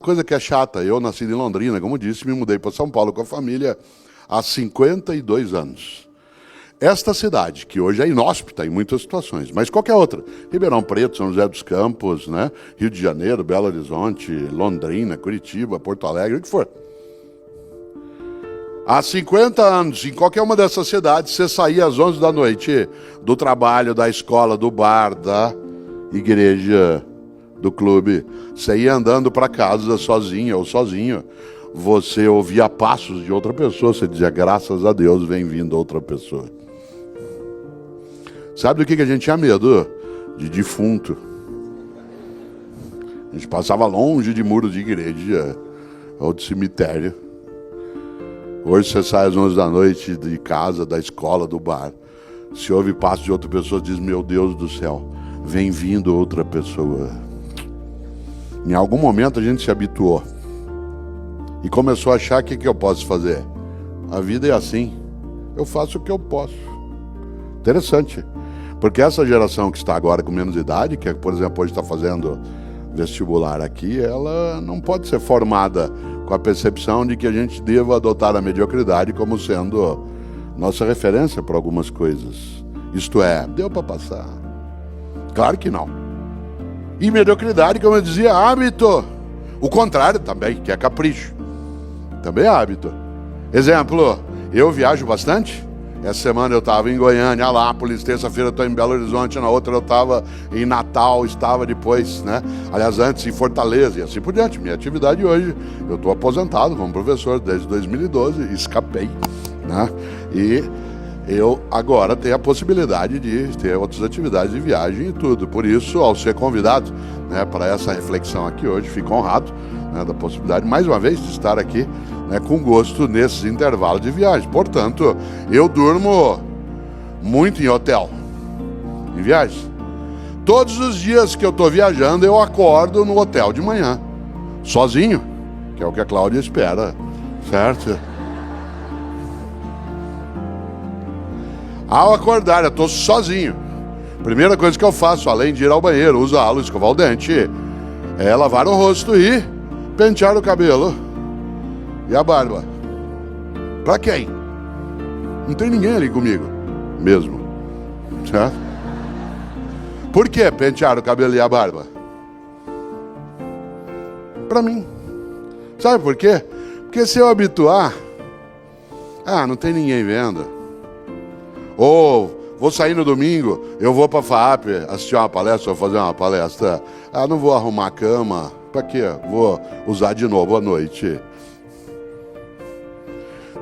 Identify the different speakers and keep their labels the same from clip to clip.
Speaker 1: Coisa que é chata. Eu, nascido em Londrina, como disse, me mudei para São Paulo com a família há 52 anos. Esta cidade, que hoje é inóspita em muitas situações, mas qualquer outra, Ribeirão Preto, São José dos Campos, né? Rio de Janeiro, Belo Horizonte, Londrina, Curitiba, Porto Alegre, o que for. Há 50 anos, em qualquer uma dessas cidades, você saía às 11 da noite do trabalho, da escola, do bar, da igreja, do clube. Você ia andando para casa sozinha ou sozinho. Você ouvia passos de outra pessoa, você dizia, graças a Deus, vem vindo outra pessoa. Sabe do que a gente tinha medo? De defunto. A gente passava longe de muro de igreja ou de cemitério. Hoje você sai às 11 da noite de casa, da escola, do bar. Se ouve passo de outra pessoa, diz, meu Deus do céu, vem vindo outra pessoa. Em algum momento a gente se habituou. E começou a achar o que eu posso fazer. A vida é assim. Eu faço o que eu posso. Interessante. Porque essa geração que está agora com menos idade, que por exemplo hoje está fazendo vestibular aqui, ela não pode ser formada com a percepção de que a gente deva adotar a mediocridade como sendo nossa referência para algumas coisas. Isto é, deu para passar. Claro que não. E mediocridade, como eu dizia, hábito. O contrário também, que é capricho. Também é hábito. Exemplo, eu viajo bastante. Essa semana eu estava em Goiânia, Alápolis, terça-feira eu estou em Belo Horizonte, na outra eu estava em Natal, estava depois, né? Aliás, antes em Fortaleza e assim por diante. Minha atividade hoje, eu estou aposentado como professor desde 2012, escapei, né? E eu agora tenho a possibilidade de ter outras atividades de viagem e tudo. Por isso, ao ser convidado, né, para essa reflexão aqui hoje, fico honrado, né, da possibilidade, mais uma vez, de estar aqui, né, com gosto nesses intervalos de viagem. Portanto, eu durmo muito em hotel, em viagem. Todos os dias que eu estou viajando, eu acordo no hotel de manhã, sozinho, que é o que a Cláudia espera, certo? Ao acordar, eu estou sozinho. Primeira coisa que eu faço, além de ir ao banheiro, usá-lo, escovar o dente, é lavar o rosto e pentear o cabelo e a barba. Pra quem? Não tem ninguém ali comigo, mesmo. Certo? Por que pentear o cabelo e a barba? Pra mim. Sabe por quê? Porque se eu habituar, não tem ninguém vendo. Ou vou sair no domingo, eu vou para a FAAP assistir uma palestra, ou fazer uma palestra. Não vou arrumar a cama. Para quê? Vou usar de novo à noite.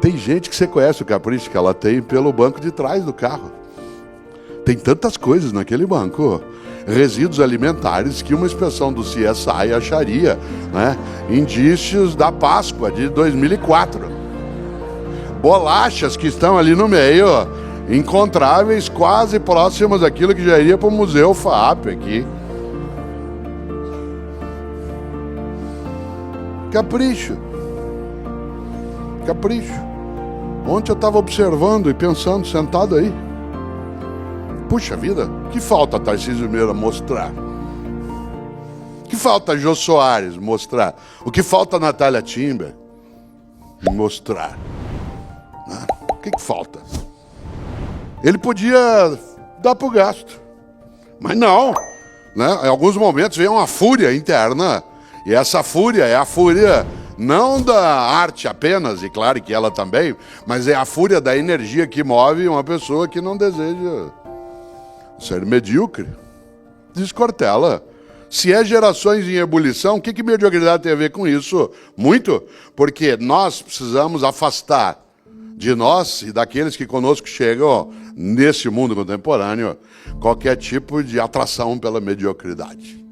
Speaker 1: Tem gente que você conhece o capricho que ela tem pelo banco de trás do carro. Tem tantas coisas naquele banco. Resíduos alimentares que uma inspeção do CSI acharia, né? Indícios da Páscoa de 2004. Bolachas que estão ali no meio, encontráveis, quase próximas daquilo que já iria para o Museu FAAP aqui. Capricho. Capricho. Ontem eu estava observando e pensando, sentado aí. Puxa vida, que falta Tarcísio Meira mostrar? Que falta Jô Soares mostrar? O que falta Natália Timber mostrar? O que falta? Ele podia dar para o gasto, mas não, né? Em alguns momentos vem uma fúria interna, e essa fúria é a fúria não da arte apenas, e claro que ela também, mas é a fúria da energia que move uma pessoa que não deseja ser medíocre. Descortela. Se é gerações em ebulição, o que mediocridade tem a ver com isso? Muito, porque nós precisamos afastar de nós e daqueles que conosco chegam nesse mundo contemporâneo qualquer tipo de atração pela mediocridade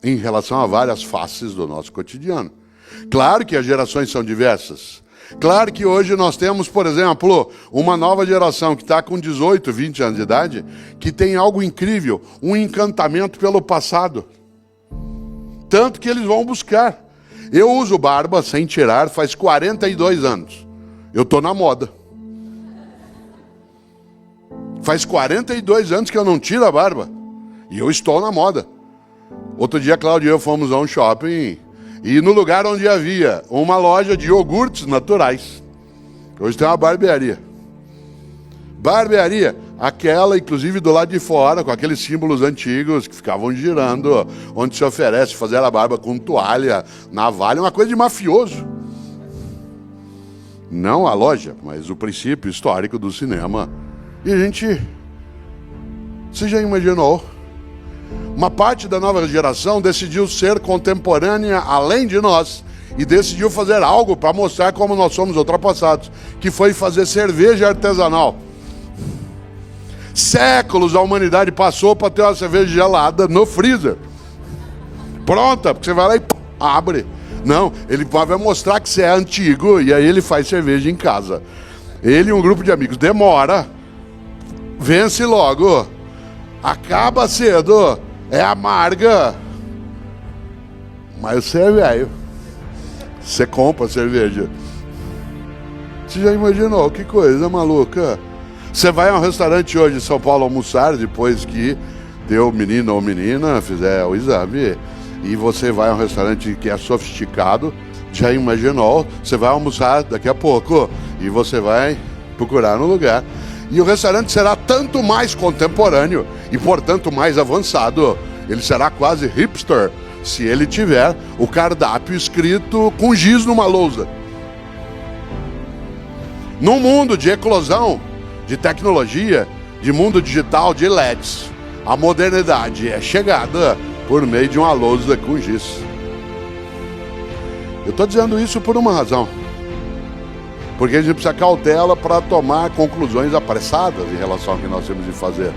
Speaker 1: em relação a várias faces do nosso cotidiano. Claro que as gerações são diversas. Claro que hoje nós temos, por exemplo, uma nova geração que está com 18, 20 anos de idade, que tem algo incrível, um encantamento pelo passado. Tanto que eles vão buscar. Eu uso barba sem tirar faz 42 anos. Eu estou na moda. Faz 42 anos que eu não tiro a barba. E eu estou na moda. Outro dia, Cláudio e eu fomos a um shopping E no lugar onde havia uma loja de iogurtes naturais, hoje tem uma barbearia. Barbearia, aquela inclusive do lado de fora, com aqueles símbolos antigos que ficavam girando, onde se oferece fazer a barba com toalha, navalha, uma coisa de mafioso. Não a loja, mas o princípio histórico do cinema. E a gente... Você já imaginou? Uma parte da nova geração decidiu ser contemporânea além de nós e decidiu fazer algo para mostrar como nós somos ultrapassados, que foi fazer cerveja artesanal. Séculos a humanidade passou para ter uma cerveja gelada no freezer. Pronta, porque você vai lá e abre. Não, ele vai mostrar que você é antigo e aí ele faz cerveja em casa. Ele e um grupo de amigos. Demora, vence logo, acaba cedo, é amarga. Mas você é velho. Você compra cerveja. Você já imaginou? Que coisa maluca. Você vai a um restaurante hoje em São Paulo almoçar, depois que teu menino ou menina fizer o exame, e você vai a um restaurante que é sofisticado, já imaginou? Você vai almoçar daqui a pouco e você vai procurar um lugar. E o restaurante será tanto mais contemporâneo e, portanto, mais avançado. Ele será quase hipster se ele tiver o cardápio escrito com giz numa lousa. Num mundo de eclosão, de tecnologia, de mundo digital, de LEDs, a modernidade é chegada por meio de uma lousa com giz. Eu estou dizendo isso por uma razão. Porque a gente precisa cautela para tomar conclusões apressadas em relação ao que nós temos de fazer.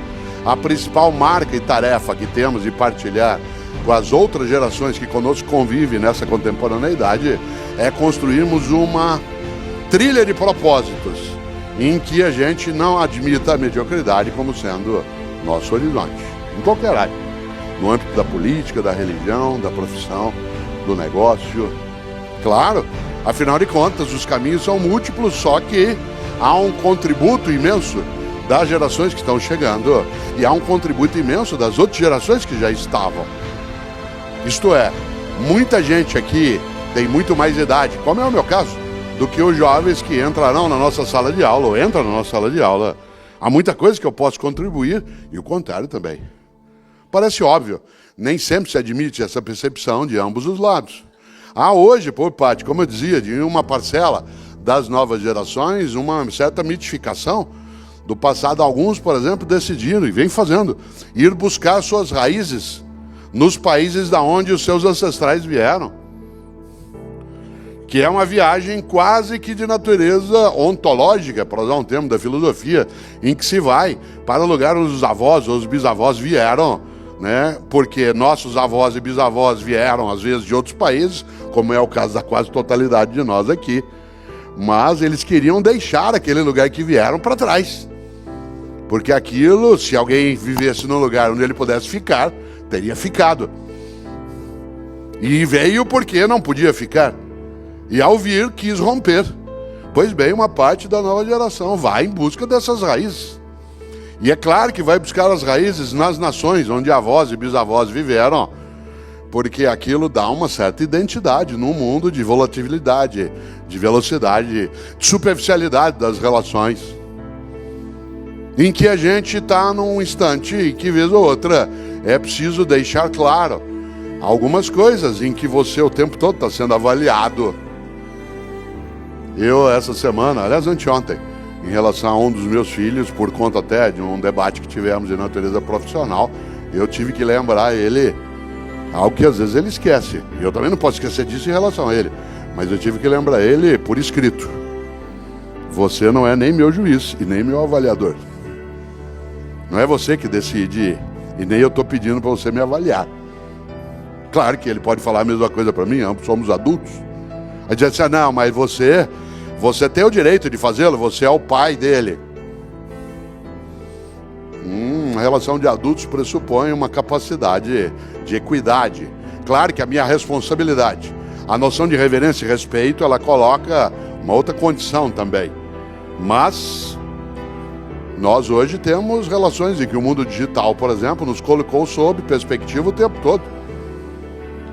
Speaker 1: A principal marca e tarefa que temos de partilhar com as outras gerações que conosco convivem nessa contemporaneidade é construirmos uma trilha de propósitos em que a gente não admita a mediocridade como sendo nosso horizonte, em qualquer área, no âmbito da política, da religião, da profissão, do negócio. Claro, afinal de contas, os caminhos são múltiplos, só que há um contributo imenso das gerações que estão chegando e há um contributo imenso das outras gerações que já estavam. Isto é, muita gente aqui tem muito mais idade, como é o meu caso, do que os jovens que entrarão na nossa sala de aula ou entram na nossa sala de aula. Há muita coisa que eu posso contribuir e o contrário também. Parece óbvio, nem sempre se admite essa percepção de ambos os lados. Há hoje, por parte, como eu dizia, de uma parcela das novas gerações, uma certa mitificação do passado. Alguns, por exemplo, decidiram, e vem fazendo, ir buscar suas raízes nos países da onde os seus ancestrais vieram. Que é uma viagem quase que de natureza ontológica, para usar um termo da filosofia, em que se vai para o lugar onde os avós ou os bisavós vieram, né? Porque nossos avós e bisavós vieram, às vezes, de outros países, como é o caso da quase totalidade de nós aqui, mas eles queriam deixar aquele lugar que vieram para trás. Porque aquilo, se alguém vivesse no lugar onde ele pudesse ficar, teria ficado. E veio porque não podia ficar. E ao vir, quis romper. Pois bem, uma parte da nova geração vai em busca dessas raízes. E é claro que vai buscar as raízes nas nações onde avós e bisavós viveram, porque aquilo dá uma certa identidade num mundo de volatilidade, de velocidade, de superficialidade das relações, em que a gente está num instante em que, vez ou outra, é preciso deixar claro algumas coisas em que você o tempo todo está sendo avaliado. Eu, essa semana, aliás, anteontem, em relação a um dos meus filhos, por conta até de um debate que tivemos de natureza profissional, eu tive que lembrar ele algo que às vezes ele esquece. E eu também não posso esquecer disso em relação a ele, mas eu tive que lembrar ele por escrito. Você não é nem meu juiz e nem meu avaliador. Não é você que decide e nem eu estou pedindo para você me avaliar. Claro que ele pode falar a mesma coisa para mim, ambos somos adultos. Aí diz assim, não, mas você tem o direito de fazê-lo, você é o pai dele. A relação de adultos pressupõe uma capacidade de equidade. Claro que a minha responsabilidade, a noção de reverência e respeito, ela coloca uma outra condição também. Mas nós hoje temos relações em que o mundo digital, por exemplo, nos colocou sob perspectiva o tempo todo.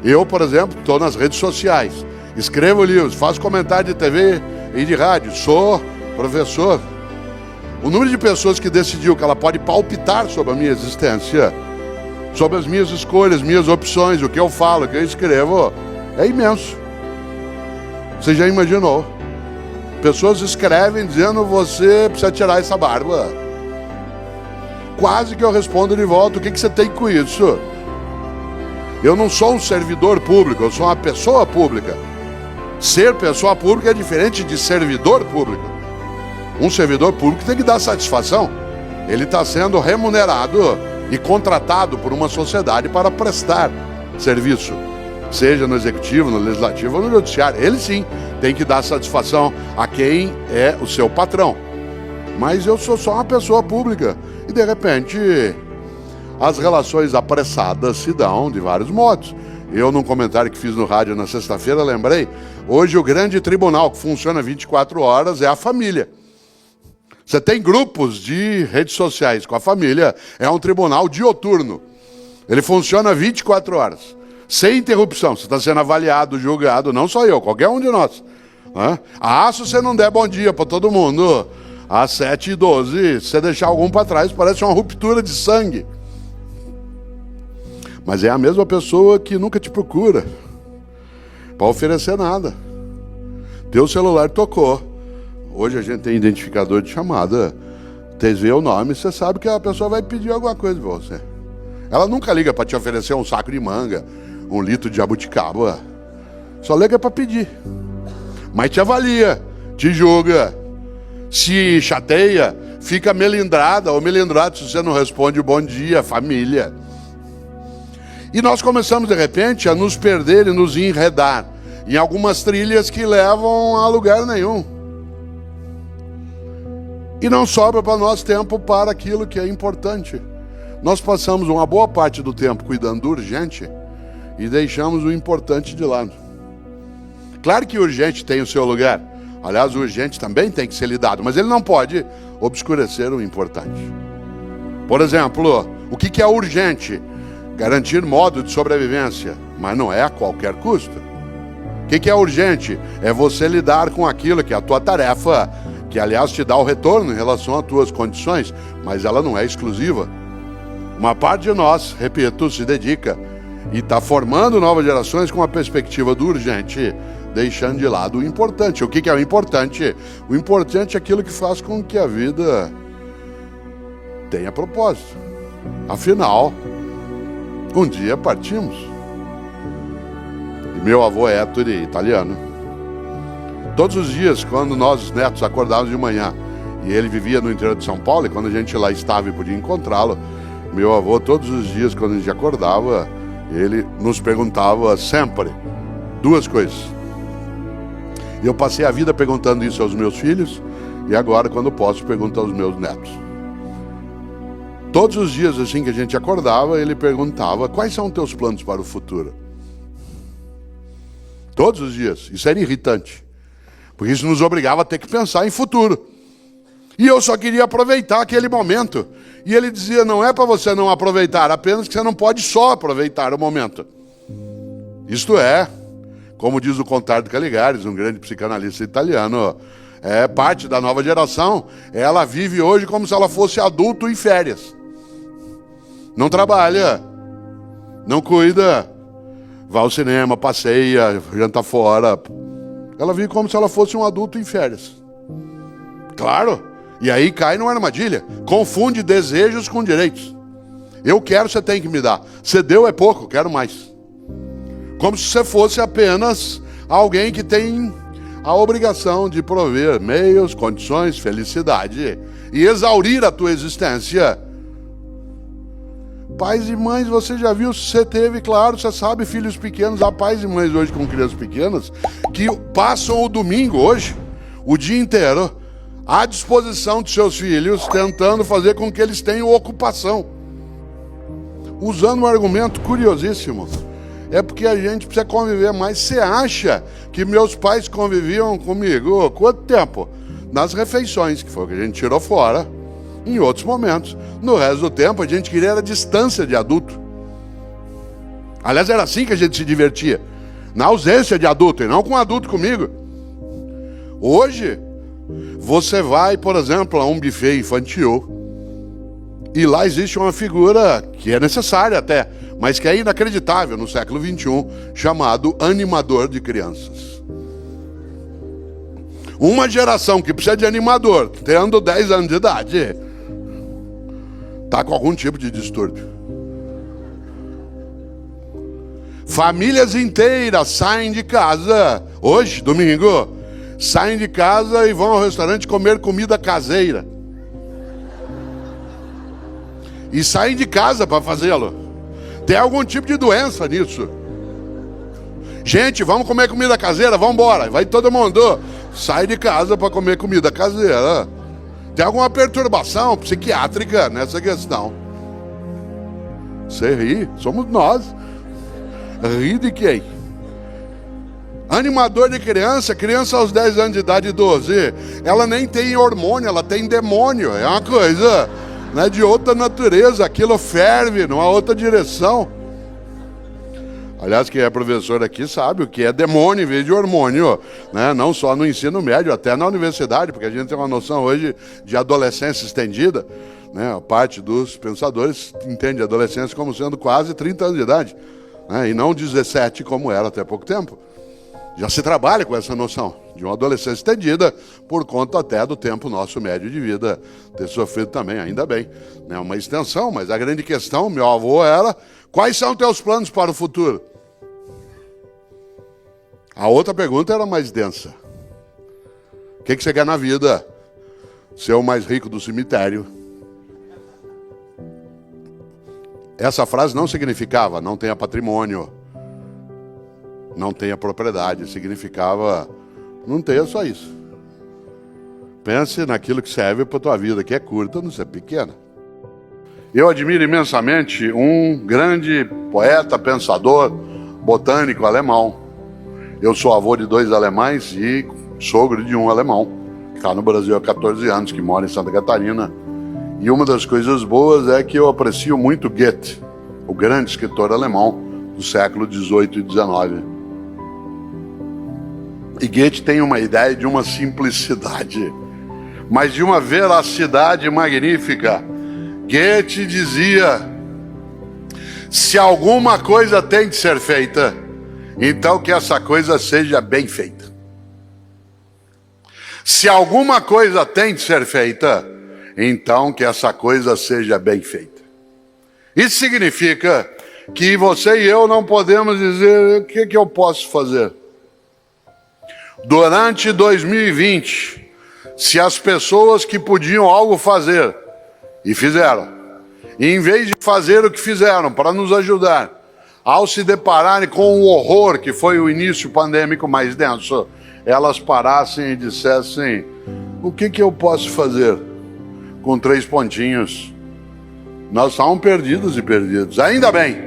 Speaker 1: Eu, por exemplo, estou nas redes sociais, escrevo livros, faço comentário de TV e de rádio, sou professor. O número de pessoas que decidiu que ela pode palpitar sobre a minha existência, sobre as minhas escolhas, minhas opções, o que eu falo, o que eu escrevo, é imenso. Você já imaginou? Pessoas escrevem dizendo: você precisa tirar essa barba. Quase que eu respondo de volta: o que você tem com isso? Eu não sou um servidor público, eu sou uma pessoa pública. Ser pessoa pública é diferente de servidor público. Um servidor público tem que dar satisfação. Ele está sendo remunerado e contratado por uma sociedade para prestar serviço, seja no executivo, no legislativo ou no judiciário. Ele sim tem que dar satisfação a quem é o seu patrão. Mas eu sou só uma pessoa pública e de repente as relações apressadas se dão de vários modos. Eu, num comentário que fiz no rádio na sexta-feira, lembrei, hoje o grande tribunal que funciona 24 horas é a família. Você tem grupos de redes sociais com a família, é um tribunal dioturno. Ele funciona 24 horas, sem interrupção. Você está sendo avaliado, julgado, não só eu, qualquer um de nós. Se você não der bom dia para todo mundo, às 7h12, se você deixar algum para trás, parece uma ruptura de sangue. Mas é a mesma pessoa que nunca te procura para oferecer nada. Teu celular tocou. Hoje a gente tem identificador de chamada. Você vê o nome, você sabe que a pessoa vai pedir alguma coisa para você. Ela nunca liga para te oferecer um saco de manga, 1 litro de jabuticaba. Só liga para pedir. Mas te avalia, te julga, se chateia, fica melindrada ou melindrado se você não responde bom dia, família. E nós começamos, de repente, a nos perder e nos enredar em algumas trilhas que levam a lugar nenhum. E não sobra para nós tempo para aquilo que é importante. Nós passamos uma boa parte do tempo cuidando do urgente e deixamos o importante de lado. Claro que o urgente tem o seu lugar. Aliás, o urgente também tem que ser lidado, mas ele não pode obscurecer o importante. Por exemplo, o que é urgente? Garantir modo de sobrevivência, mas não é a qualquer custo. O que é urgente? É você lidar com aquilo que é a tua tarefa, que aliás te dá o retorno em relação às tuas condições, mas ela não é exclusiva. Uma parte de nós, repito, se dedica e está formando novas gerações com a perspectiva do urgente, deixando de lado o importante. O que é o importante? O importante é aquilo que faz com que a vida tenha propósito. Afinal, um dia partimos. E meu avô Ettore, italiano, todos os dias, quando nós, os netos, acordávamos de manhã, e ele vivia no interior de São Paulo, e quando a gente lá estava e podia encontrá-lo, meu avô, todos os dias, quando a gente acordava, ele nos perguntava sempre 2 coisas. E eu passei a vida perguntando isso aos meus filhos, e agora, quando posso, pergunto aos meus netos. Todos os dias, assim que a gente acordava, ele perguntava: quais são os teus planos para o futuro? Todos os dias. Isso era irritante, porque isso nos obrigava a ter que pensar em futuro. E eu só queria aproveitar aquele momento. E ele dizia: não é para você não aproveitar, apenas que você não pode só aproveitar o momento. Isto é, como diz o Contardo Caligares, um grande psicanalista italiano, é parte da nova geração. Ela vive hoje como se ela fosse adulto em férias. Não trabalha, não cuida, vai ao cinema, passeia, janta fora. Ela vive como se ela fosse um adulto em férias. Claro, e aí cai numa armadilha. Confunde desejos com direitos. Eu quero, você tem que me dar. Você deu é pouco, quero mais. Como se você fosse apenas alguém que tem a obrigação de prover meios, condições, felicidade e exaurir a tua existência. Pais e mães, você já viu, você teve, claro, você sabe, filhos pequenos. Há pais e mães hoje com crianças pequenas que passam o domingo hoje, o dia inteiro, à disposição de seus filhos, tentando fazer com que eles tenham ocupação. Usando um argumento curiosíssimo. É porque a gente precisa conviver mais. Você acha que meus pais conviviam comigo quanto tempo? Nas refeições, que foi o que a gente tirou fora, em outros momentos. No resto do tempo, a gente queria a distância de adulto. Aliás, era assim que a gente se divertia. Na ausência de adulto, e não com adulto comigo. Hoje, você vai, por exemplo, a um buffet infantil, e lá existe uma figura que é necessária até, mas que é inacreditável no século XXI, chamado animador de crianças. Uma geração que precisa de animador, tendo 10 anos de idade, está com algum tipo de distúrbio. Famílias inteiras saem de casa, hoje, domingo, saem de casa e vão ao restaurante comer comida caseira. E saem de casa para fazê-lo. Tem algum tipo de doença nisso. Gente, vamos comer comida caseira, vamos embora. Vai todo mundo. Sai de casa para comer comida caseira. Tem alguma perturbação psiquiátrica nessa questão. Você ri, somos nós. Ri de quem? Animador de criança, criança aos 10 anos de idade, 12. Ela nem tem hormônio, ela tem demônio. É uma coisa, né, de outra natureza. Aquilo ferve numa outra direção. Aliás, quem é professor aqui sabe o que é demônio em vez de hormônio, né? Não só no ensino médio, até na universidade, porque a gente tem uma noção hoje de adolescência estendida, né? A parte dos pensadores entende a adolescência como sendo quase 30 anos de idade, né? E não 17 como era até pouco tempo. Já se trabalha com essa noção de uma adolescência estendida por conta até do tempo nosso médio de vida ter sofrido também, ainda bem, né? Uma extensão, mas a grande questão, meu avô, era: quais são teus planos para o futuro? A outra pergunta era mais densa. O que você quer na vida? Ser o mais rico do cemitério. Essa frase não significava não tenha patrimônio, não tenha propriedade. Significava não tenha só isso. Pense naquilo que serve para a tua vida, que é curta, não ser pequena. Eu admiro imensamente um grande poeta, pensador, botânico alemão. Eu sou avô de 2 alemães e sogro de um alemão, que está no Brasil há 14 anos, que mora em Santa Catarina. E uma das coisas boas é que eu aprecio muito Goethe, o grande escritor alemão do século XVIII e XIX. E Goethe tem uma ideia de uma simplicidade, mas de uma veracidade magnífica. Goethe dizia: se alguma coisa tem de ser feita, então que essa coisa seja bem feita. Se alguma coisa tem de ser feita, então que essa coisa seja bem feita. Isso significa que você e eu não podemos dizer: o que eu posso fazer? Durante 2020, se as pessoas que podiam algo fazer e fizeram, e em vez de fazer o que fizeram para nos ajudar, ao se depararem com o horror que foi o início pandêmico mais denso, elas parassem e dissessem: o que eu posso fazer? Com 3 pontinhos. Nós estamos perdidos e perdidos. Ainda bem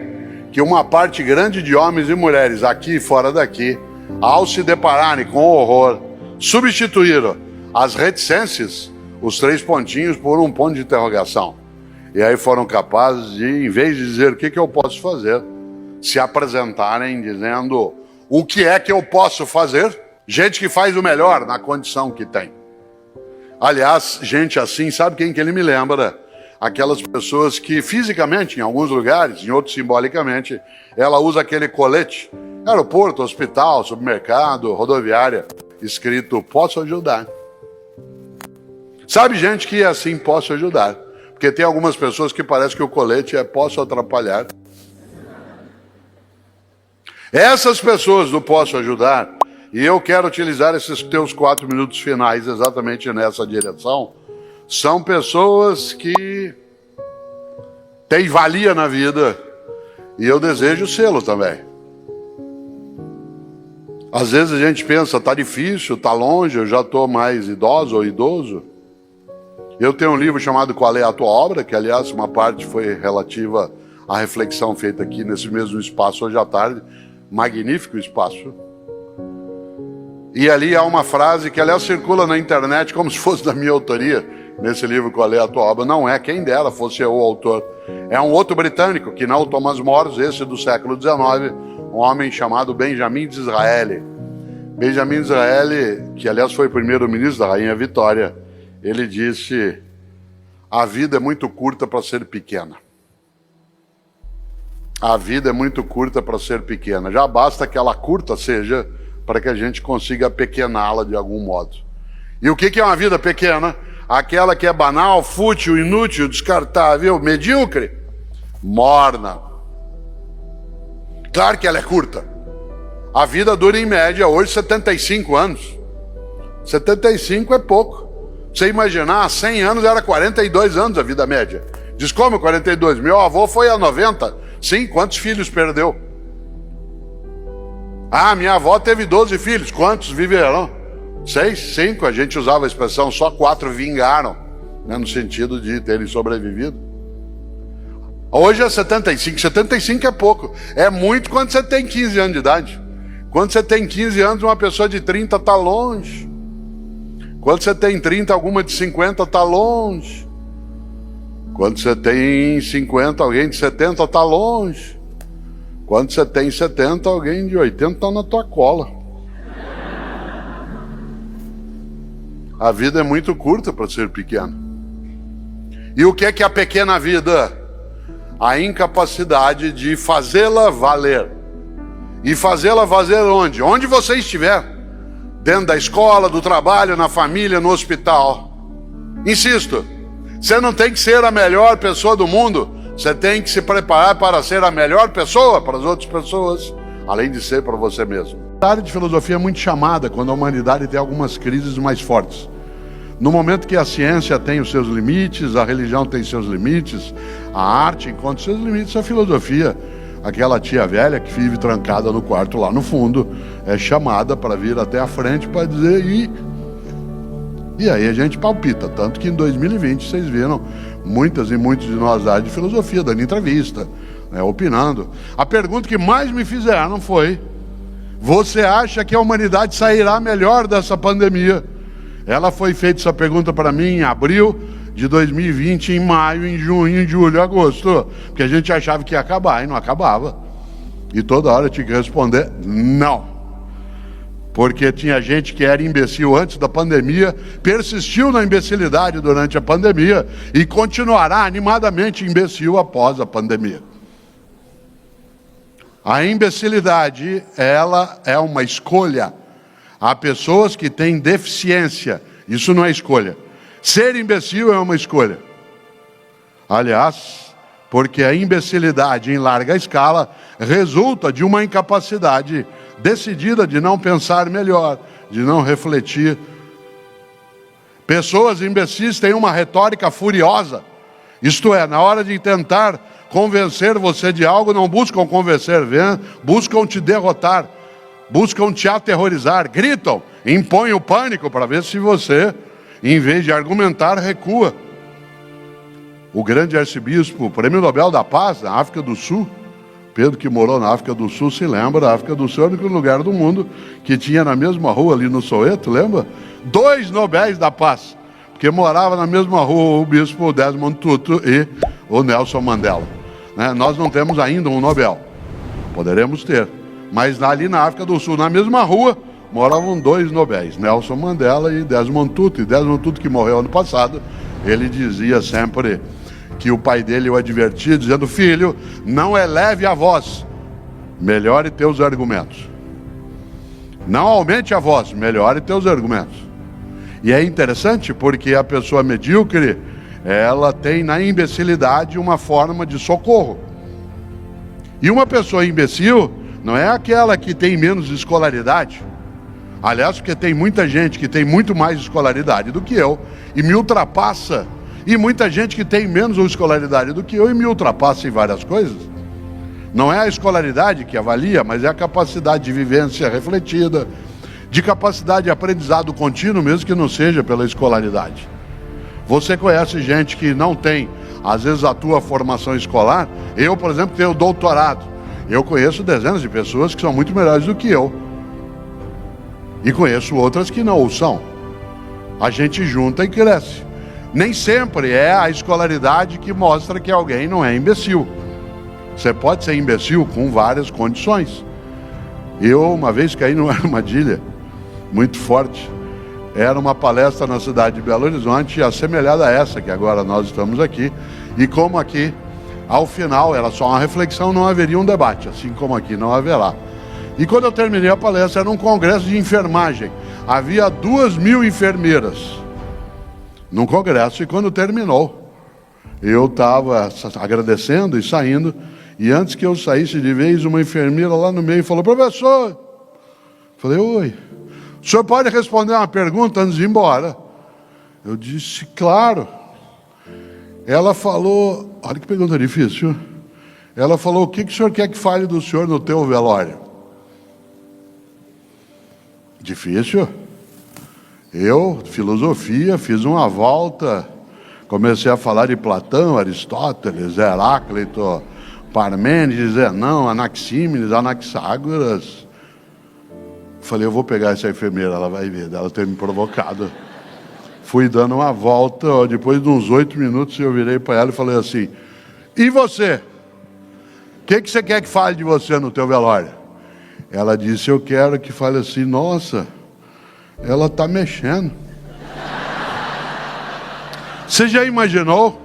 Speaker 1: que uma parte grande de homens e mulheres aqui e fora daqui, ao se depararem com o horror, substituíram as reticências, os 3 pontinhos, por um ponto de interrogação. E aí foram capazes de, em vez de dizer o que eu posso fazer, se apresentarem dizendo: o que é que eu posso fazer? Gente que faz o melhor na condição que tem. Aliás, gente assim, sabe quem que ele me lembra? Aquelas pessoas que fisicamente, em alguns lugares, em outros simbolicamente, ela usa aquele colete, aeroporto, hospital, supermercado, rodoviária, escrito: posso ajudar. Sabe gente que é assim: posso ajudar. Porque tem algumas pessoas que parece que o colete é: posso atrapalhar. Essas pessoas do posso ajudar, e eu quero utilizar esses teus 4 minutos finais exatamente nessa direção, são pessoas que têm valia na vida, e eu desejo sê-lo também. Às vezes a gente pensa: está difícil, está longe, eu já estou mais idoso ou idoso. Eu tenho um livro chamado Qual é a Tua Obra, que aliás uma parte foi relativa à reflexão feita aqui nesse mesmo espaço hoje à tarde. Magnífico espaço. E ali há uma frase que aliás circula na internet como se fosse da minha autoria, nesse livro Qual é a Tua Obra. Não é, quem dera fosse eu o autor. É um outro britânico, que não o Thomas More, esse do século XIX, um homem chamado Benjamin Disraeli. Benjamin Disraeli, que aliás foi primeiro-ministro da Rainha Vitória, ele disse: a vida é muito curta para ser pequena. A vida é muito curta para ser pequena. Já basta que ela curta seja para que a gente consiga pequená-la de algum modo. E o que é uma vida pequena? Aquela que é banal, fútil, inútil, descartável, medíocre, morna. Claro que ela é curta. A vida dura em média hoje 75 anos. 75 é pouco. Você imaginar, há 100 anos era 42 anos a vida média. Diz como 42? Meu avô foi a 90. Sim, quantos filhos perdeu? Ah, minha avó teve 12 filhos. Quantos viveram? 6, 5. A gente usava a expressão só 4 vingaram, né, no sentido de terem sobrevivido. Hoje é 75. 75 é pouco. É muito quando você tem 15 anos de idade. Quando você tem 15 anos, uma pessoa de 30 está longe. Quando você tem 30, alguma de 50 está longe. Quando você tem 50, alguém de 70 está longe. Quando você tem 70, alguém de 80 está na tua cola. A vida é muito curta para ser pequena. E o que é a pequena vida? A incapacidade de fazê-la valer. E fazê-la valer onde? Onde você estiver. Dentro da escola, do trabalho, na família, no hospital. Insisto, você não tem que ser a melhor pessoa do mundo. Você tem que se preparar para ser a melhor pessoa para as outras pessoas, além de ser para você mesmo. A área de filosofia é muito chamada quando a humanidade tem algumas crises mais fortes. No momento que a ciência tem os seus limites, a religião tem seus limites, a arte encontra seus limites, a filosofia, aquela tia velha que vive trancada no quarto lá no fundo, é chamada para vir até a frente para dizer e aí a gente palpita. Tanto que em 2020 vocês viram muitas e muitos de nós da área de filosofia dando entrevista, né, opinando. A pergunta que mais me fizeram foi: você acha que a humanidade sairá melhor dessa pandemia? Ela foi feita essa pergunta para mim em abril de 2020, em maio, em junho, em julho, agosto, porque a gente achava que ia acabar e não acabava. E toda hora eu tinha que responder não. Porque tinha gente que era imbecil antes da pandemia, persistiu na imbecilidade durante a pandemia e continuará animadamente imbecil após a pandemia. A imbecilidade, ela é uma escolha. Há pessoas que têm deficiência, isso não é escolha. Ser imbecil é uma escolha. Aliás, porque a imbecilidade em larga escala resulta de uma incapacidade decidida de não pensar melhor, de não refletir. Pessoas imbecis têm uma retórica furiosa. Isto é, na hora de tentar convencer você de algo, não buscam convencer, buscam te derrotar, buscam te aterrorizar, gritam, impõem o pânico para ver se você, em vez de argumentar, recua. O grande arcebispo, o Prêmio Nobel da Paz, na África do Sul, Pedro, que morou na África do Sul, se lembra, a África do Sul é o único lugar do mundo que tinha na mesma rua ali no Soweto, lembra? 2 Nobéis da Paz, porque morava na mesma rua o bispo Desmond Tutu e o Nelson Mandela. Né? Nós não temos ainda um Nobel, poderemos ter, mas ali na África do Sul, na mesma rua, moravam 2 Nobéis, Nelson Mandela e Desmond Tutu. E Desmond Tutu, que morreu ano passado, ele dizia sempre que o pai dele o advertia, dizendo: filho, não eleve a voz, melhore teus argumentos. Não aumente a voz, melhore teus argumentos. E é interessante porque a pessoa medíocre, ela tem na imbecilidade uma forma de socorro. E uma pessoa imbecil não é aquela que tem menos escolaridade. Aliás, porque tem muita gente que tem muito mais escolaridade do que eu e me ultrapassa. E muita gente que tem menos escolaridade do que eu e me ultrapassa em várias coisas. Não é a escolaridade que avalia, mas é a capacidade de vivência refletida, de capacidade de aprendizado contínuo, mesmo que não seja pela escolaridade. Você conhece gente que não tem, às vezes, a tua formação escolar. Eu, por exemplo, tenho doutorado. Eu conheço dezenas de pessoas que são muito melhores do que eu. E conheço outras que não o são. A gente junta e cresce. Nem sempre é a escolaridade que mostra que alguém não é imbecil. Você pode ser imbecil com várias condições. Eu, uma vez, caí numa armadilha muito forte. Era uma palestra na cidade de Belo Horizonte, assemelhada a essa que agora nós estamos aqui. E como aqui, ao final, era só uma reflexão, não haveria um debate, assim como aqui não haverá. E quando eu terminei a palestra, era um congresso de enfermagem. Havia 2.000 enfermeiras num congresso, e quando terminou, eu estava agradecendo e saindo, e antes que eu saísse de vez, uma enfermeira lá no meio falou: professor, falei: oi, o senhor pode responder uma pergunta antes de ir embora? Eu disse: claro. Ela falou, olha que pergunta difícil, ela falou: o que o senhor quer que fale do senhor no teu velório? Difícil. Eu, filosofia, fiz uma volta, comecei a falar de Platão, Aristóteles, Heráclito, Parmênides, Zenão, Anaxímenes, Anaxágoras. Falei: eu vou pegar essa enfermeira, ela vai ver, ela ter me provocado. Fui dando uma volta, depois de uns 8 minutos eu virei para ela e falei assim: e você? O que você quer que fale de você no teu velório? Ela disse: eu quero que fale assim: nossa, ela está mexendo. Você já imaginou?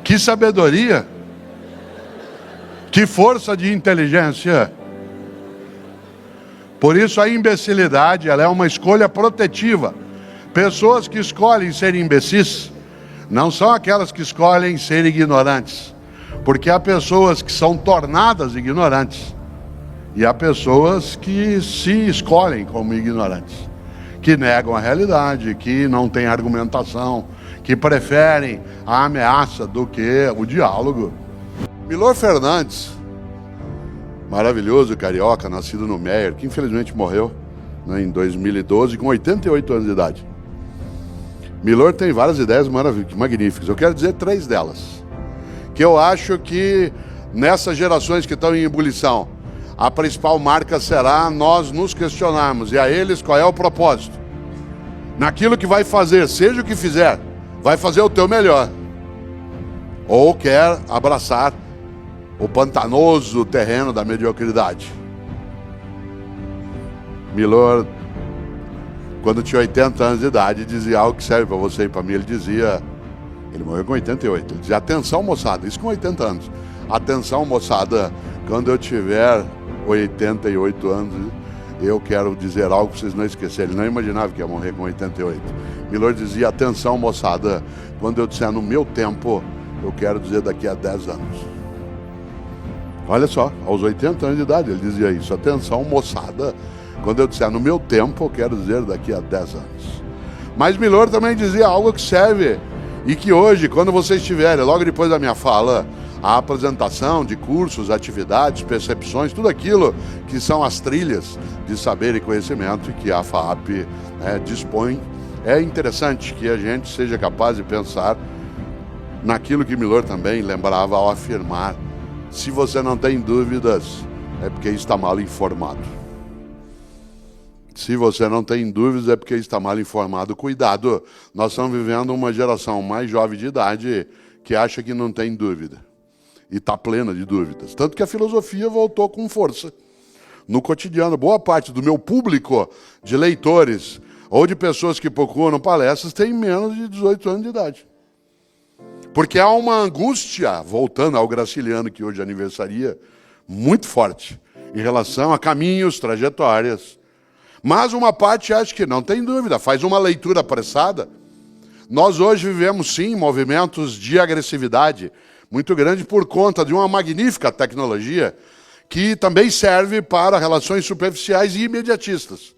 Speaker 1: Que sabedoria, que força de inteligência. Por isso a imbecilidade, ela é uma escolha protetiva. Pessoas que escolhem ser imbecis não são aquelas que escolhem ser ignorantes, porque há pessoas que são tornadas ignorantes e há pessoas que se escolhem como ignorantes, que negam a realidade, que não têm argumentação, que preferem a ameaça do que o diálogo. Milor Fernandes, maravilhoso carioca, nascido no Meier, que infelizmente morreu, né, em 2012, com 88 anos de idade. Milor tem várias ideias magníficas. Eu quero dizer 3 delas, que eu acho que nessas gerações que estão em ebulição, a principal marca será nós nos questionarmos, e a eles qual é o propósito. Naquilo que vai fazer, seja o que fizer, vai fazer o teu melhor, ou quer abraçar o pantanoso terreno da mediocridade. Milor, quando tinha 80 anos de idade, dizia algo que serve para você e para mim. Ele dizia, ele morreu com 88, ele dizia: atenção moçada, isso com 80 anos, atenção moçada, quando eu tiver 88 anos, eu quero dizer algo para vocês não esquecerem. Ele não imaginava que ia morrer com 88. Milor dizia: atenção moçada, quando eu disser no meu tempo, eu quero dizer daqui a 10 anos. Olha só, aos 80 anos de idade ele dizia isso: atenção moçada, quando eu disser no meu tempo, eu quero dizer daqui a 10 anos. Mas Milor também dizia algo que serve, e que hoje, quando vocês tiverem, logo depois da minha fala, a apresentação de cursos, atividades, percepções, tudo aquilo que são as trilhas de saber e conhecimento que a FAAP dispõe, é interessante que a gente seja capaz de pensar naquilo que Milor também lembrava ao afirmar: se você não tem dúvidas, é porque está mal informado. Se você não tem dúvidas, é porque está mal informado. Cuidado, nós estamos vivendo uma geração mais jovem de idade que acha que não tem dúvida. E está plena de dúvidas. Tanto que a filosofia voltou com força. No cotidiano, boa parte do meu público de leitores ou de pessoas que procuram palestras tem menos de 18 anos de idade. Porque há uma angústia, voltando ao Graciliano, que hoje aniversaria, muito forte, em relação a caminhos, trajetórias. Mas uma parte acha que não tem dúvida, faz uma leitura apressada. Nós hoje vivemos, sim, movimentos de agressividade muito grande por conta de uma magnífica tecnologia que também serve para relações superficiais e imediatistas.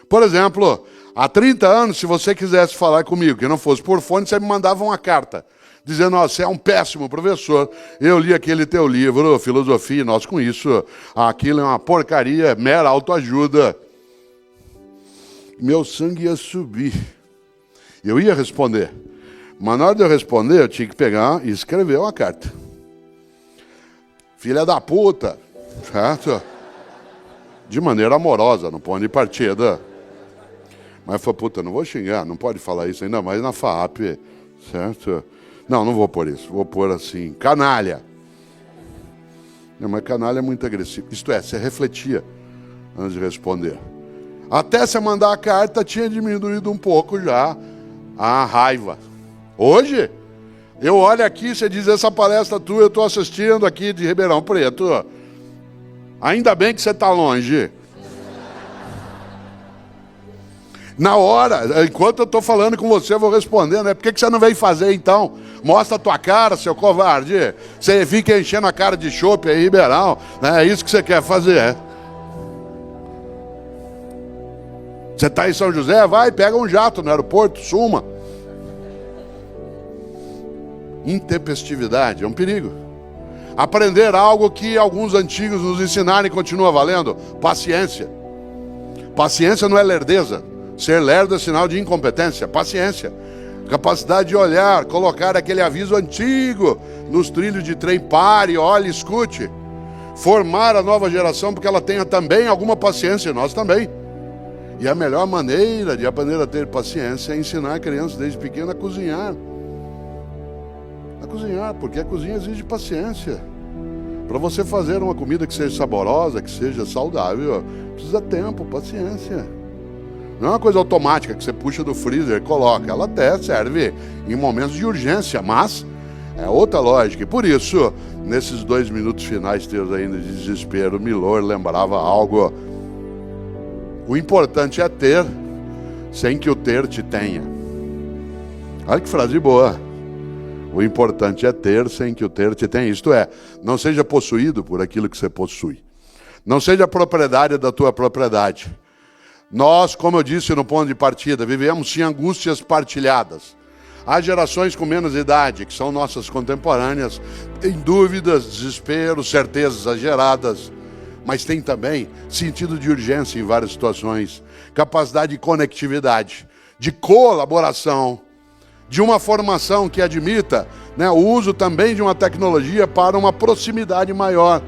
Speaker 1: Por exemplo, há 30 anos, se você quisesse falar comigo, que não fosse por fone, você me mandava uma carta, dizendo: oh, você é um péssimo professor, eu li aquele teu livro, Filosofia, nós com isso, aquilo é uma porcaria, mera autoajuda. Meu sangue ia subir. Eu ia responder. Mas na hora de eu responder, eu tinha que pegar e escrever uma carta. Filha da puta, certo? De maneira amorosa, no ponto de partida. Mas falou, puta, não vou xingar, não pode falar isso ainda mais na FAAP, certo? Não vou pôr isso, vou pôr assim, canalha. Não, mas canalha é muito agressivo. Isto é, você refletia antes de responder. Até você mandar a carta, tinha diminuído um pouco já a raiva. Hoje, eu olho aqui, você diz, essa palestra tua, eu estou assistindo aqui de Ribeirão Preto. Ainda bem que você está longe. Na hora, enquanto eu estou falando com você, eu vou respondendo. Por que você não veio fazer então? Mostra a tua cara, seu covarde. Você fica enchendo a cara de chope aí, Ribeirão. É isso que você quer fazer. Você está em São José? Vai, pega um jato no aeroporto, suma. Intempestividade é um perigo. Aprender algo que alguns antigos nos ensinaram e continua valendo. Paciência. Paciência não é lerdeza. Ser lerdo é sinal de incompetência. Paciência. Capacidade de olhar, colocar aquele aviso antigo nos trilhos de trem, pare, olhe, escute. Formar a nova geração porque ela tenha também alguma paciência, nós também. E a melhor maneira de aprender a ter paciência é ensinar a criança desde pequena a cozinhar. A cozinhar, porque a cozinha exige paciência. Para você fazer uma comida que seja saborosa, que seja saudável, precisa tempo, paciência. Não é uma coisa automática que você puxa do freezer e coloca. Ela até serve em momentos de urgência, mas é outra lógica. E por isso, nesses 2 minutos finais teus ainda de desespero, Milor lembrava algo. O importante é ter, sem que o ter te tenha. Olha que frase boa. O importante é ter, sem que o ter te tenha. Isto é, não seja possuído por aquilo que você possui. Não seja propriedade da tua propriedade. Nós, como eu disse no ponto de partida, vivemos sim angústias partilhadas. Há gerações com menos idade, que são nossas contemporâneas, têm dúvidas, desespero, certezas exageradas, mas tem também sentido de urgência em várias situações, capacidade de conectividade, de colaboração, de uma formação que admita, o uso também de uma tecnologia para uma proximidade maior,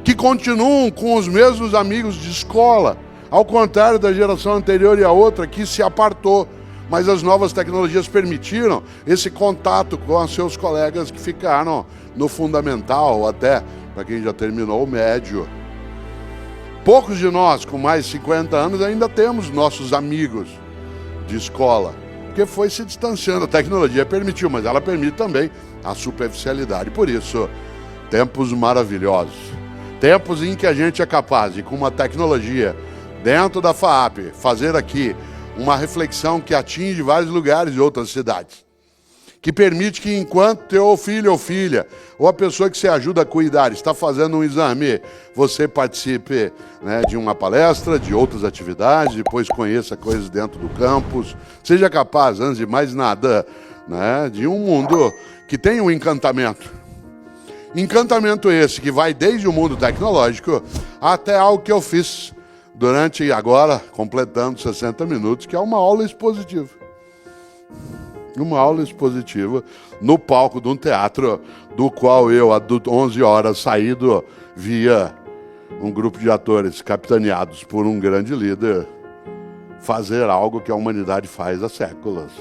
Speaker 1: que continuam com os mesmos amigos de escola, ao contrário da geração anterior e a outra que se apartou, mas as novas tecnologias permitiram esse contato com os seus colegas que ficaram no fundamental, ou até para quem já terminou o médio. Poucos de nós, com mais de 50 anos, ainda temos nossos amigos de escola, porque foi se distanciando. A tecnologia permitiu, mas ela permite também a superficialidade. Por isso, tempos maravilhosos. Tempos em que a gente é capaz de, com uma tecnologia dentro da FAAP, fazer aqui uma reflexão que atinge vários lugares de outras cidades. Que permite que enquanto teu filho ou filha, ou a pessoa que você ajuda a cuidar, está fazendo um exame, você participe de uma palestra, de outras atividades, depois conheça coisas dentro do campus. Seja capaz, antes de mais nada, de um mundo que tem um encantamento. Encantamento esse que vai desde o mundo tecnológico até algo que eu fiz durante agora, completando 60 minutos, que é uma aula expositiva. Uma aula expositiva no palco de um teatro, do qual eu, às 11 horas, saído via um grupo de atores capitaneados por um grande líder, fazer algo que a humanidade faz há séculos.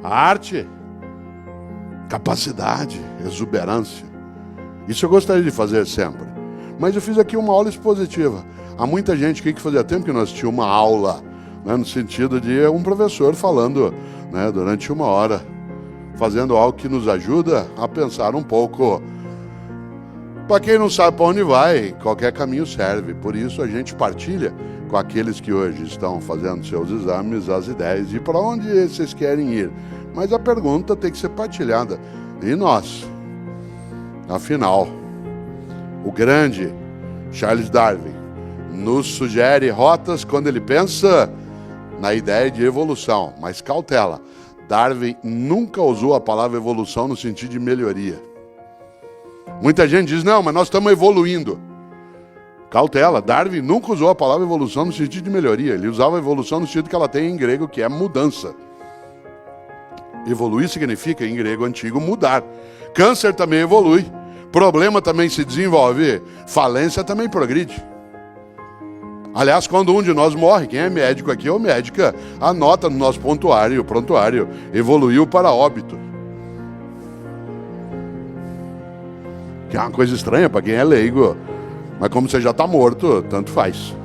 Speaker 1: A arte, capacidade, exuberância. Isso eu gostaria de fazer sempre. Mas eu fiz aqui uma aula expositiva. Há muita gente que fazia tempo que não assistia uma aula, no sentido de um professor falando durante 1 hora, fazendo algo que nos ajuda a pensar um pouco. Para quem não sabe para onde vai, qualquer caminho serve. Por isso a gente partilha com aqueles que hoje estão fazendo seus exames as ideias de para onde vocês querem ir. Mas a pergunta tem que ser partilhada. E nós? Afinal, o grande Charles Darwin nos sugere rotas quando ele pensa na ideia de evolução. Mas cautela, Darwin nunca usou a palavra evolução no sentido de melhoria. Muita gente diz, não, mas nós estamos evoluindo. Cautela, Darwin nunca usou a palavra evolução no sentido de melhoria. Ele usava evolução no sentido que ela tem em grego, que é mudança. Evoluir significa, em grego antigo, mudar. Câncer também evolui. Problema também se desenvolve. Falência também progride. Aliás, quando um de nós morre, quem é médico aqui ou médica, anota no nosso prontuário, evoluiu para óbito. Que é uma coisa estranha para quem é leigo. Mas como você já está morto, tanto faz.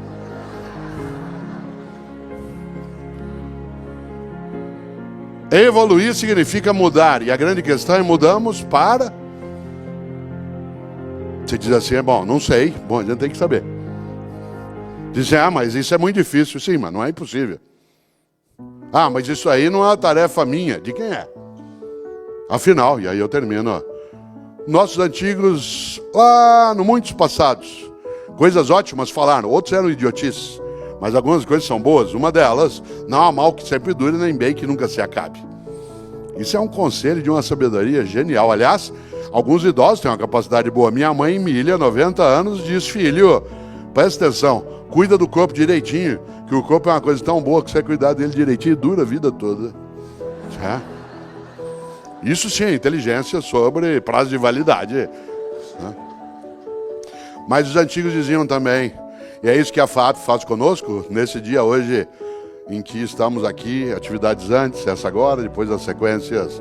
Speaker 1: Evoluir significa mudar. E a grande questão é mudamos para... Você diz assim, bom, não sei. Bom, a gente tem que saber. Dizem, mas isso é muito difícil. Sim, mas não é impossível. Mas isso aí não é uma tarefa minha. De quem é? Afinal, e aí eu termino. Nossos antigos, lá no muitos passados, coisas ótimas falaram. Outros eram idiotices. Mas algumas coisas são boas. Uma delas, não há mal que sempre dure, nem bem que nunca se acabe. Isso é um conselho de uma sabedoria genial. Aliás, alguns idosos têm uma capacidade boa. Minha mãe, Emília, 90 anos, diz, filho, presta atenção, cuida do corpo direitinho, que o corpo é uma coisa tão boa que você cuidar dele direitinho e dura a vida toda. Isso sim é inteligência sobre prazo de validade. Mas os antigos diziam também, e é isso que a FAP faz conosco, nesse dia hoje em que estamos aqui, atividades antes, essa agora, depois das sequências.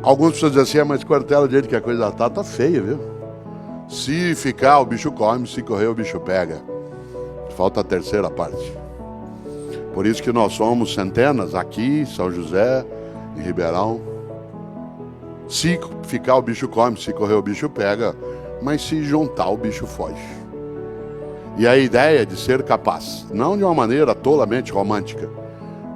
Speaker 1: Algumas pessoas dizem assim, mas quartela do jeito que a coisa tá feia, viu? Se ficar, o bicho come, se correr, o bicho pega. Falta a terceira parte. Por isso que nós somos centenas aqui, São José, em Ribeirão. Se ficar, o bicho come, se correr, o bicho pega, mas se juntar, o bicho foge. E a ideia de ser capaz, não de uma maneira tolamente romântica,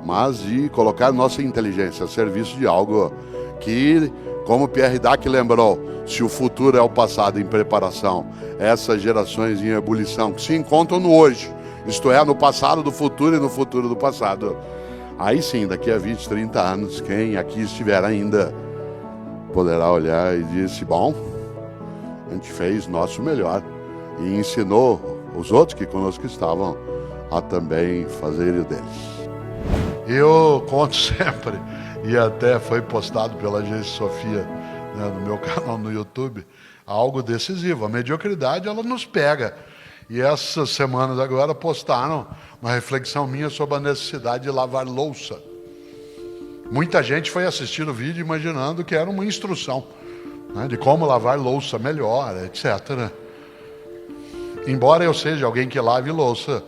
Speaker 1: mas de colocar nossa inteligência a serviço de algo que, como Pierre Dac lembrou, se o futuro é o passado em preparação, essas gerações em ebulição que se encontram no hoje, isto é, no passado do futuro e no futuro do passado, aí sim, daqui a 20, 30 anos, quem aqui estiver ainda poderá olhar e dizer, bom, a gente fez nosso melhor e ensinou os outros que conosco estavam a também fazerem o deles. Eu conto sempre, e até foi postado pela agência Sofia, né, no meu canal no YouTube, algo decisivo. A mediocridade, ela nos pega. E essas semanas agora postaram uma reflexão minha sobre a necessidade de lavar louça. Muita gente foi assistir o vídeo imaginando que era uma instrução, né, de como lavar louça melhor, etc. Embora eu seja alguém que lave louça,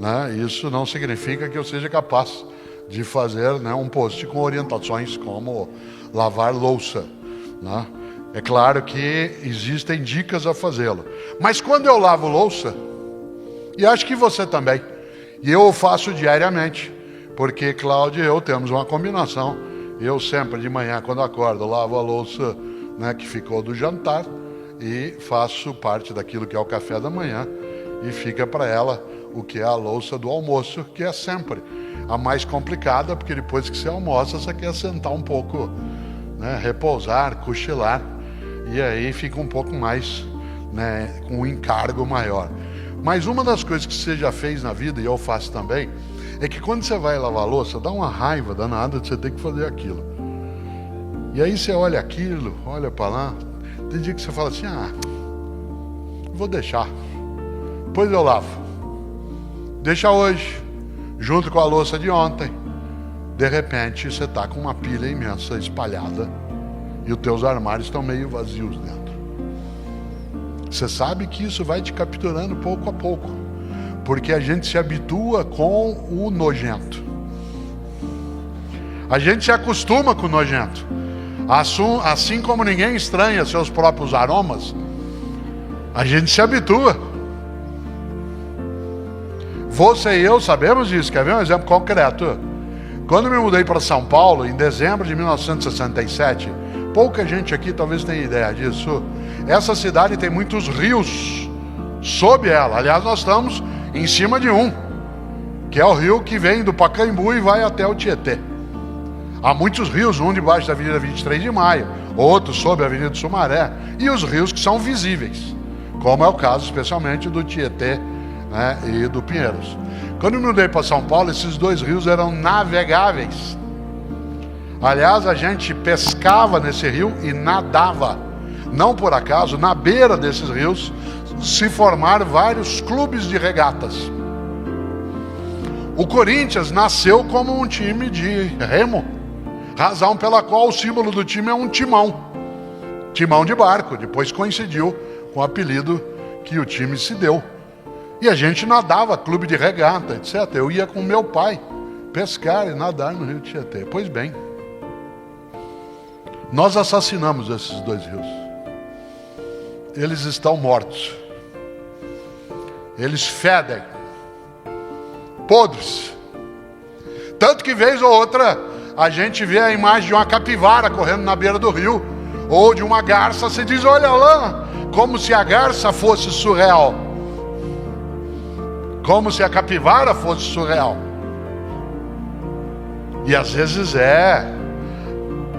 Speaker 1: né, isso não significa que eu seja capaz de fazer, né, um post com orientações como lavar louça. Né? É claro que existem dicas a fazê-lo. Mas quando eu lavo louça, e acho que você também, e eu o faço diariamente, porque Cláudia e eu temos uma combinação. Eu sempre de manhã, quando acordo, lavo a louça, né, que ficou do jantar, e faço parte daquilo que é o café da manhã e fica para ela o que é a louça do almoço, que é sempre a mais complicada, porque depois que você almoça, você quer sentar um pouco, né, repousar, cochilar, e aí fica um pouco mais, né, com um encargo maior. Mas uma das coisas que você já fez na vida, e eu faço também, é que quando você vai lavar a louça, dá uma raiva danada de você ter que fazer aquilo. E aí você olha aquilo, olha para lá, tem dia que você fala assim, vou deixar, depois eu lavo. Deixa hoje, junto com a louça de ontem. De repente, você está com uma pilha imensa espalhada e os teus armários estão meio vazios dentro. Você sabe que isso vai te capturando pouco a pouco, porque a gente se habitua com o nojento. A gente se acostuma com o nojento. Assim como ninguém estranha seus próprios aromas, a gente se habitua. Você e eu sabemos disso. Quer ver um exemplo concreto? Quando me mudei para São Paulo, em dezembro de 1967, pouca gente aqui talvez tenha ideia disso. Essa cidade tem muitos rios sob ela. Aliás, nós estamos em cima de um, que é o rio que vem do Pacaembu e vai até o Tietê. Há muitos rios, um debaixo da Avenida 23 de Maio, outro sob a Avenida Sumaré, e os rios que são visíveis, como é o caso especialmente do Tietê, né, e do Pinheiros. Quando eu me mudei para São Paulo, esses dois rios eram navegáveis. Aliás, a gente pescava nesse rio e nadava. Não por acaso, na beira desses rios se formaram vários clubes de regatas. O Corinthians nasceu como um time de remo, razão pela qual o símbolo do time é um timão, timão de barco. Depois coincidiu com o apelido que o time se deu. E a gente nadava, clube de regata, etc. Eu ia com meu pai pescar e nadar no rio Tietê. Pois bem, nós assassinamos esses dois rios. Eles estão mortos. Eles fedem, podres. Tanto que vez ou outra a gente vê a imagem de uma capivara correndo na beira do rio, ou de uma garça, se diz, olha lá, como se a garça fosse surreal, como se a capivara fosse surreal. E às vezes é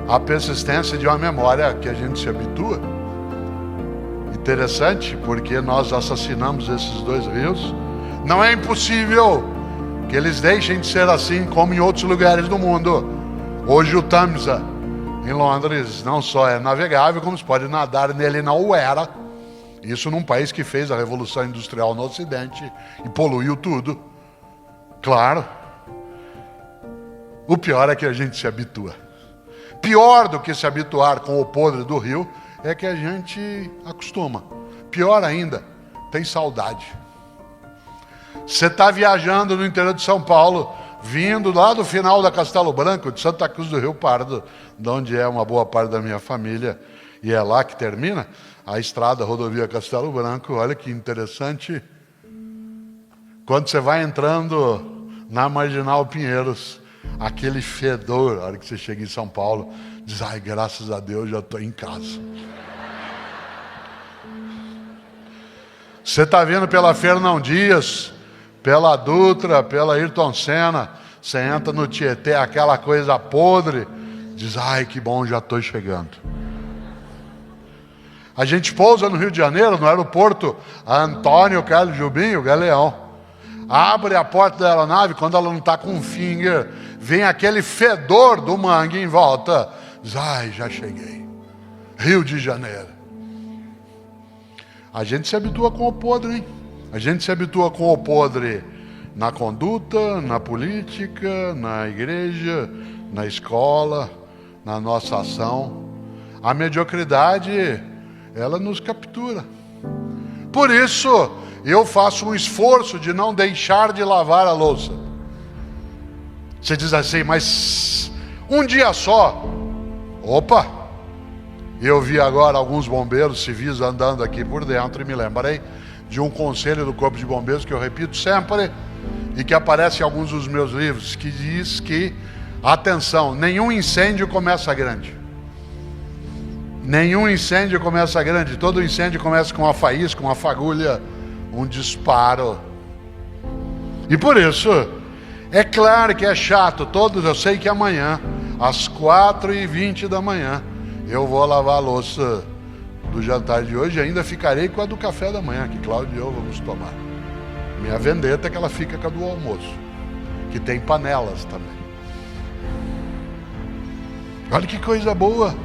Speaker 1: a persistência de uma memória que a gente se habitua. Interessante, porque nós assassinamos esses dois rios. Não é impossível que eles deixem de ser assim como em outros lugares do mundo. Hoje o Tamisa, em Londres, não só é navegável, como se pode nadar nele na Uera. Isso num país que fez a Revolução Industrial no Ocidente e poluiu tudo. Claro. O pior é que a gente se habitua. Pior do que se habituar com o podre do rio é que a gente acostuma. Pior ainda, tem saudade. Você está viajando no interior de São Paulo, vindo lá do final da Castelo Branco, de Santa Cruz do Rio Pardo, de onde é uma boa parte da minha família, e é lá que termina a estrada, a rodovia Castelo Branco. Olha que interessante. Quando você vai entrando na Marginal Pinheiros, aquele fedor, a hora que você chega em São Paulo, diz, ai, graças a Deus, já estou em casa. Você está vindo pela Fernão Dias, pela Dutra, pela Ayrton Senna, você entra no Tietê, aquela coisa podre, diz, ai, que bom, já estou chegando. A gente pousa no Rio de Janeiro, no aeroporto Antônio Carlos Jobim, o Galeão. Abre a porta da aeronave, quando ela não está com um finger, vem aquele fedor do mangue em volta. Diz, ai, já cheguei. Rio de Janeiro. A gente se habitua com o podre, hein? A gente se habitua com o podre na conduta, na política, na igreja, na escola, na nossa ação. A mediocridade, ela nos captura. Por isso, eu faço um esforço de não deixar de lavar a louça. Você diz assim, mas um dia só. Opa! Eu vi agora alguns bombeiros civis andando aqui por dentro e me lembrei de um conselho do Corpo de Bombeiros que eu repito sempre e que aparece em alguns dos meus livros, que diz que, atenção, nenhum incêndio começa grande. Nenhum incêndio começa grande. Todo incêndio começa com uma faísca, uma fagulha, um disparo. E por isso, é claro que é chato. Eu sei que amanhã, às 4h20 da manhã, eu vou lavar a louça do jantar de hoje e ainda ficarei com a do café da manhã, que Cláudio e eu vamos tomar. Minha vendetta é que ela fica com a do almoço, que tem panelas também. Olha que coisa boa.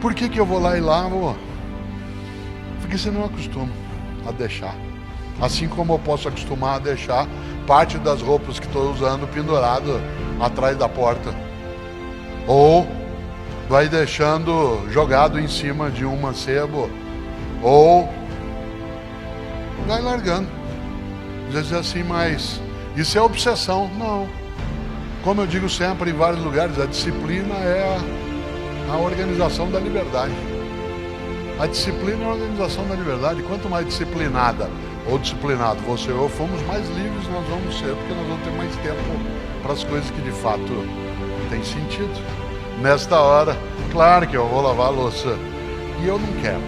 Speaker 1: Por que eu vou lá e lavo? Porque você não acostuma a deixar. Assim como eu posso acostumar a deixar parte das roupas que estou usando pendurado atrás da porta. Ou vai deixando jogado em cima de um mancebo. Ou vai largando. Às vezes é assim, mas isso é obsessão. Não. Como eu digo sempre em vários lugares, a disciplina é a organização da liberdade. A disciplina é a organização da liberdade. Quanto mais disciplinada ou disciplinado você ou fomos, mais livres nós vamos ser, porque nós vamos ter mais tempo para as coisas que de fato têm sentido. Nesta hora, claro que eu vou lavar a louça e eu não quero,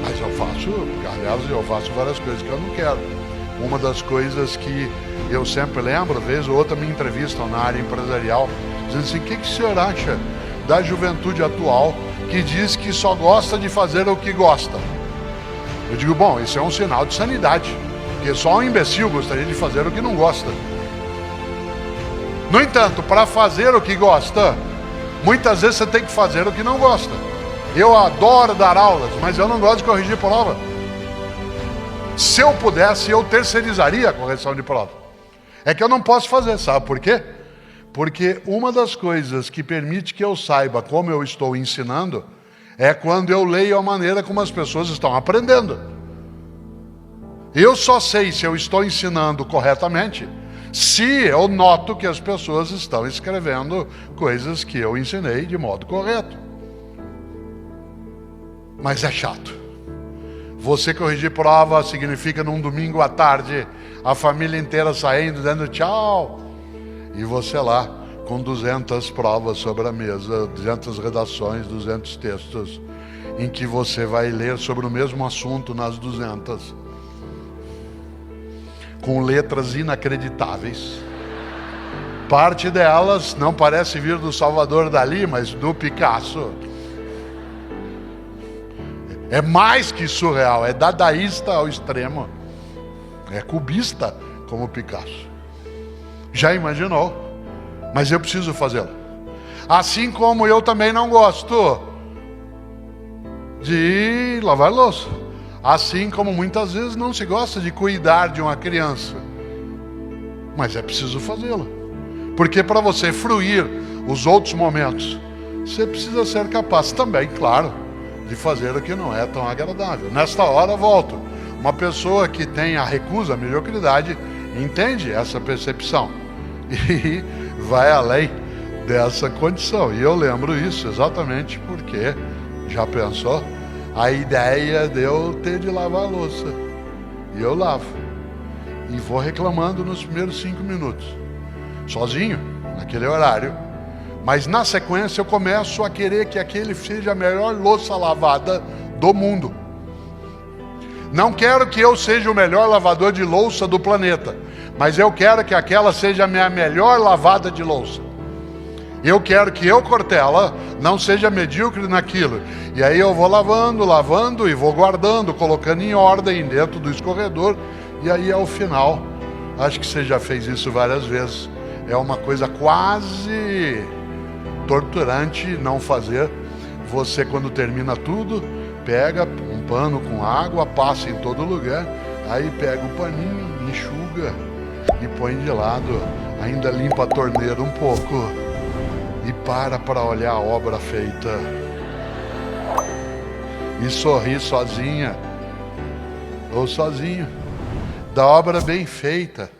Speaker 1: mas eu faço, aliás, eu faço várias coisas que eu não quero. Uma das coisas que eu sempre lembro, vez ou outra me entrevistam na área empresarial, dizendo assim, o que o senhor acha da juventude atual que diz que só gosta de fazer o que gosta? Eu digo, bom, isso é um sinal de sanidade, porque só um imbecil gostaria de fazer o que não gosta. No entanto, para fazer o que gosta, muitas vezes você tem que fazer o que não gosta. Eu adoro dar aulas, mas eu não gosto de corrigir prova. Se eu pudesse, eu terceirizaria a correção de prova. É que eu não posso fazer, sabe por quê? Porque uma das coisas que permite que eu saiba como eu estou ensinando é quando eu leio a maneira como as pessoas estão aprendendo. Eu só sei se eu estou ensinando corretamente se eu noto que as pessoas estão escrevendo coisas que eu ensinei de modo correto. Mas é chato. Você corrigir prova significa num domingo à tarde a família inteira saindo, dando tchau. E você lá com 200 provas sobre a mesa, 200 redações, 200 textos, em que você vai ler sobre o mesmo assunto nas 200. Com letras inacreditáveis. Parte delas não parece vir do Salvador Dalí, mas do Picasso. É mais que surreal, é dadaísta ao extremo. É cubista como Picasso. Já imaginou? Mas eu preciso fazê-lo. Assim como eu também não gosto de lavar louça. Assim como muitas vezes não se gosta de cuidar de uma criança. Mas é preciso fazê-lo. Porque para você fruir os outros momentos, você precisa ser capaz também, claro, de fazer o que não é tão agradável. Nesta hora, volto. Uma pessoa que tem a recusa, a mediocridade, entende essa percepção. E vai além dessa condição. E eu lembro isso exatamente porque, já pensou? A ideia de eu ter de lavar a louça. E eu lavo. E vou reclamando nos primeiros 5 minutos. Sozinho, naquele horário. Mas na sequência eu começo a querer que aquele seja a melhor louça lavada do mundo. Não quero que eu seja o melhor lavador de louça do planeta. Mas eu quero que aquela seja a minha melhor lavada de louça. Eu quero que eu, Cortella, não seja medíocre naquilo. E aí eu vou lavando e vou guardando, colocando em ordem dentro do escorredor. E aí ao final, acho que você já fez isso várias vezes, é uma coisa quase torturante não fazer. Você, quando termina tudo, pega um pano com água, passa em todo lugar, aí pega um paninho, enxuga e põe de lado, ainda limpa a torneira um pouco. E para olhar a obra feita. E sorrir sozinha ou sozinho da obra bem feita.